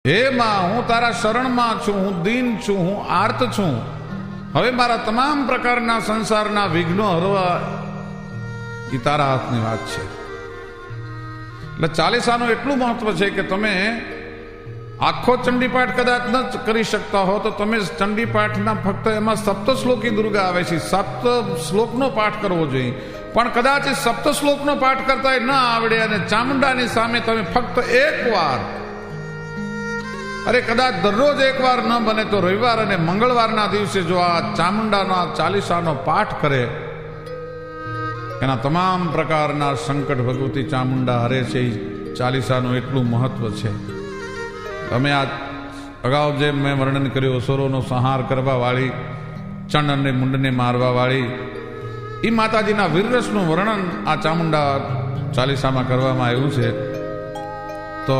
હે માં, હું તારા શરણમાં છું, હું દીન છું, હું આર્ત છું. હવે મારા તમામ પ્રકારના સંસારના વિઘ્નો હરવા એ તારા હાથની વાત છે. એટલે ચાલીસાનું એટલું મહત્વ છે કે તમે આખો ચંડીપાઠ કદાચ ન કરી શકતા હો તો તમે ચંડીપાઠના ફક્ત એમાં સપ્ત શ્લોકી દુર્ગા આવે છે, સપ્ત શ્લોકનો પાઠ કરવો જોઈએ. પણ કદાચ એ સપ્ત શ્લોકનો પાઠ કરતા ન આવડે અને ચામુંડાની સામે તમે ફક્ત એકવાર, અરે કદાચ દરરોજ એકવાર ન બને તો રવિવાર અને મંગળવારના દિવસે જો આ ચામુંડાના ચાલીસાનો પાઠ કરે, એના તમામ પ્રકારના સંકટ ભગવતી ચામુંડા હરે છે. એ ચાલીસાનું એટલું મહત્વ છે. અમે આ અગાઉ જેમ મેં વર્ણન કર્યું, અસુરોનો સંહાર કરવા વાળી, ચંડ અને મુંડને મારવા વાળી એ માતાજીના વીરરસનું વર્ણન આ ચામુંડા ચાલીસામાં કરવામાં આવ્યું છે. તો